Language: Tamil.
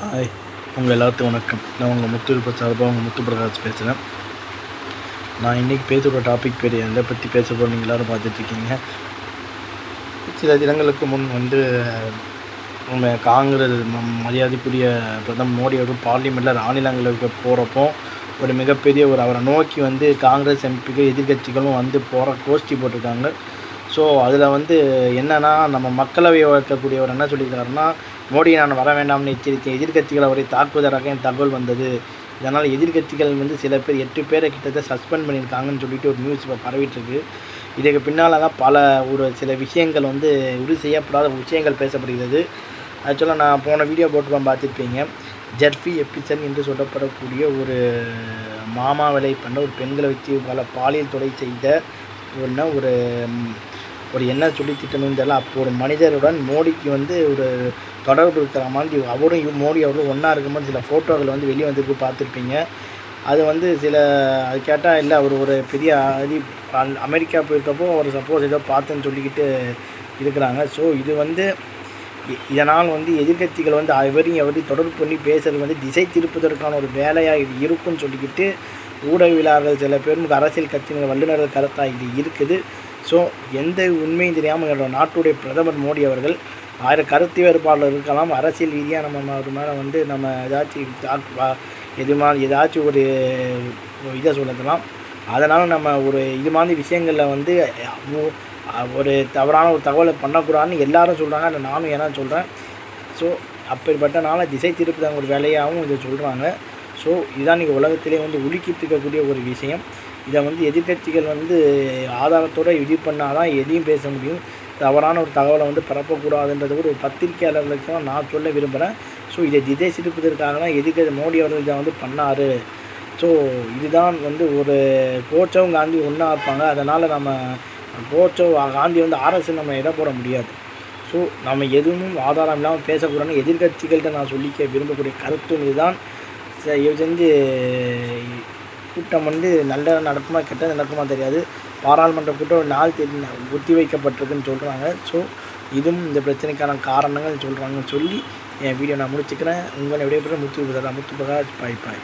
ஹாய், உங்கள் எல்லாத்துக்கும் வணக்கம். நான் உங்கள் முத்து சார்பாக உங்கள் முத்து பிரகாஷ் பேசுகிறேன். நான் இன்றைக்கி பேசுகிற டாபிக் பேர் எதை பற்றி பேச போகிறோம் நீங்கள் எல்லோரும் பார்த்துட்ருக்கீங்க. சில தினங்களுக்கு முன் நம்ம காங்கிரஸ் மரியாதைக்குரிய பிரதமர் மோடி அவர்கள் பார்லிமெண்ட்டில் ராணிலங்களுக்கு போகிறப்போ ஒரு மிகப்பெரிய அவரை நோக்கி காங்கிரஸ் எம்பிக்கள் எதிர்கட்சிகளும் போகிற கோஷ்டி போட்டிருக்காங்க. ஸோ அதில் என்னென்னா, நம்ம மக்களவை இருக்கக்கூடியவர் என்ன சொல்லியிருக்காருன்னா, மோடி நான் வர வேண்டாம்னு எச்சரித்தேன். எதிர்கட்சிகள் அவரை தாக்குவதற்காக என் தகவல் வந்தது. இதனால் எதிர்கட்சிகள் சில பேர் 8 பேரை கிட்டத்தட்ட சஸ்பெண்ட் பண்ணியிருக்காங்கன்னு சொல்லிட்டு ஒரு நியூஸ் இப்போ பரவிட்டுருக்கு. இதுக்கு பின்னால் தான் ஒரு சில விஷயங்கள் உறுதி செய்யப்படாத விஷயங்கள் பேசப்படுகிறது. ஆக்சுவலாக நான் போன வீடியோ போட்டு பார்த்துருப்பீங்க. ஜெர்ஃபி எப்பிசன் என்று சொல்லப்படக்கூடிய ஒரு மாமா வேலை பண்ண ஒரு பெண்களை வச்சு பல பாலியல் தொலை செய்த ஒரு என்ன சொல்லி திட்டணும்னு தெரியல. அப்போ ஒரு மனிதருடன் மோடிக்கு ஒரு தொடர்பு இருக்கிற மாதிரி அவரும் மோடி அவரும் ஒன்றா இருக்கும்போது சில ஃபோட்டோக்கள் வெளியே வந்துருக்கு, பார்த்துருப்பீங்க. அது அது கேட்டால் இல்லை, அவர் ஒரு பெரிய அமெரிக்கா போயிருக்கப்போ ஒரு சப்போஸ் ஏதோ பார்த்துன்னு சொல்லிக்கிட்டு இருக்கிறாங்க. ஸோ இது இதனால் எதிர்கட்சிகள் அவரையும் தொடர்பு பண்ணி பேசுகிறது திசை திருப்பதற்கான ஒரு வேலையாக இது இருக்குன்னு சொல்லிக்கிட்டு ஊடகவியலாளர்கள் சில பேர் அரசியல் கட்சியினர் வல்லுநர்கள் கருத்தாக இது இருக்குது. ஸோ எந்த உண்மையும் தெரியாமல் நாட்டுடைய பிரதமர் மோடி அவர்கள் கருத்து வேறுபாடுகள் இருக்கலாம். அரசியல் ரீதியாக நம்ம ஒரு மேலே நம்ம ஏதாச்சும் ஒரு இதை சொல்லலாம். அதனால் நம்ம இது மாதிரி விஷயங்களில் ஒரு தவறான ஒரு தகவலை பண்ணக்கூடாதுன்னு எல்லாரும் சொல்கிறாங்க. அதை நானும் ஏன்னா சொல்கிறேன். ஸோ அப்படிப்பட்டனால திசை திருப்பதாங்க ஒரு வேலையாகவும் இதை சொல்கிறாங்க. ஸோ இதுதான் இன்றைக்கி உலகத்திலே உலுக்கிட்டு இருக்கக்கூடிய ஒரு விஷயம். இதை எதிர்கட்சிகள் ஆதாரத்தோடு இது பண்ணால் தான் எதையும் பேச முடியும். தவறான ஒரு தகவலை பரப்பக்கூடாதுன்றது ஒரு பத்திரிகையாளர்களுக்கு தான் நான் சொல்ல விரும்புகிறேன். ஸோ இதை திசை திருப்பதற்காக தான் எதிர்க்க மோடி அவர்கள் இதை பண்ணார். ஸோ இதுதான் ஒரு கோச்சவும் காந்தி ஒன்றா இருப்பாங்க. அதனால் நம்ம கோச்சோ காந்தி ஆர்எஸ்எஸ் நம்ம இடம் போட முடியாது. ஸோ நம்ம எதுவும் ஆதாரம் இல்லாமல் பேசக்கூடாதுன்னு எதிர்கட்சிகள்கிட்ட நான் சொல்லிக்க விரும்பக்கூடிய கருத்தும் இதுதான். செஞ்சு கூட்டம் நல்ல நடக்குமா கெட்டது நடக்குமா தெரியாது. பாராளுமன்ற கூட்டம் ஒரு நாள் ஒத்தி வைக்கப்பட்டிருக்குன்னு சொல்கிறாங்க. ஸோ இதுவும் இந்த பிரச்சனைக்கான காரணங்கள் சொல்கிறாங்கன்னு சொல்லி என் வீடியோ நான் முடிச்சுக்கிறேன். உங்களை விடைபெற முத்து பிரகாஷ். பாய்.